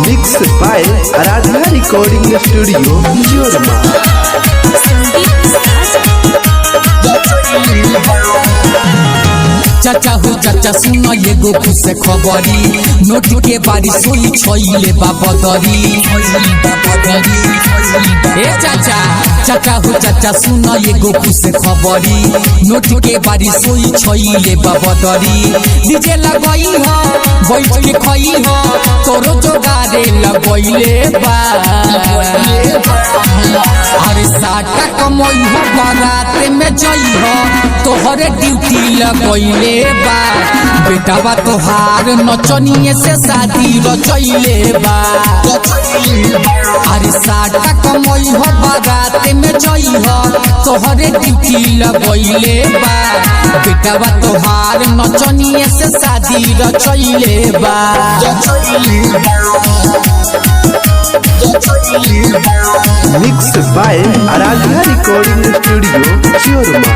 Mix by Aradhana recording studio जोरमा। चाचा हो चाचा सुनो ये गोकू से खबरी नोट के बारी सोई छोइले बाबदरी ए चाचा चाचा हो चाचा सुनो ये गोकू से खबरी नोट के बारी सोई छोइले बाबदरी डीजे लगाई हो बैठ के खई हो तोरो जोगारे लगइले बा अरे साटा कमई हो बारात में जई हो तोहरे ड्यूटी लगइले बा बेटावा तोहार नचनिए से शादी रचइले बा अरे साटा कमई हो बारात में जई हो तोहरे ड्यूटी लगइले बा बेटावा तोहार नचनिए से शादी रचइले बा। Mix by Aradhana recording studio जोरमा।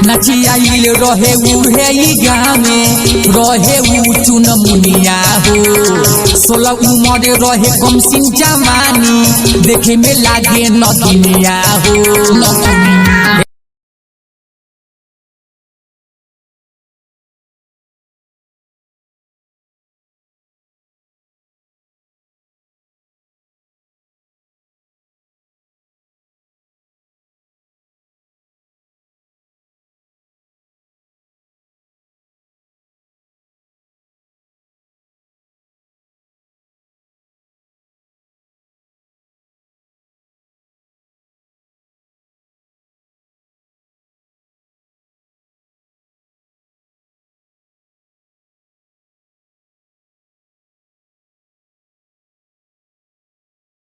नची आइल रहे उहे गाँव में रहे उ चुन मुनिया हो 16 उम्र रहे कम सिंह जवानी देखे में लागे नदिया हो।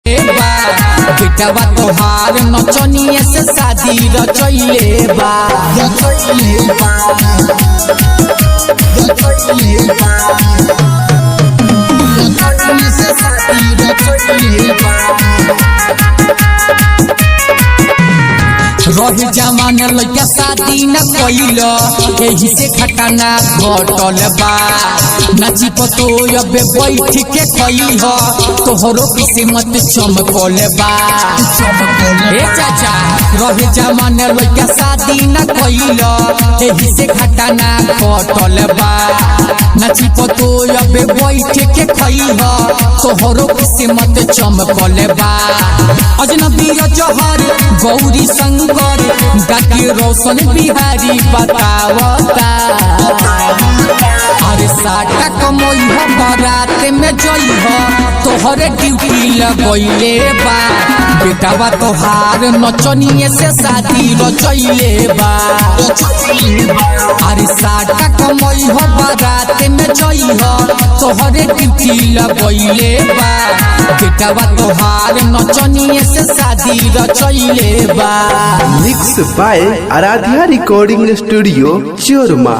बेटावा तोहार नचनिए से शादी रचइले बा। रही जमान लइका शादी न कइल एही से खटाना घटल बा नाची पतो अबे बैठ के खई हो तोहरो किस्मत चमकल बा। ए चाचा रही जमान लइका शादी न कइल एही से खटाना घटल बा नाची पतो अबे बैठ के खई हो तोहरो किस्मत चमकल बा। अजनबी जहर गौरी शंकर गाके रोशन बिहारी बतावता अरे साटा कमई हो बारात में जई हो तोहरे ड्यूटी लगइले बा बेटावा तोहार नचनिए से शादी रचइले बा। अरे साटा कमई हो बारात में जई हो तोहरे ड्यूटी लगइले बा बेटावा तोहार नचनिए से शादी रचइले बा। Mix by Aradhana recording studio जोरमा।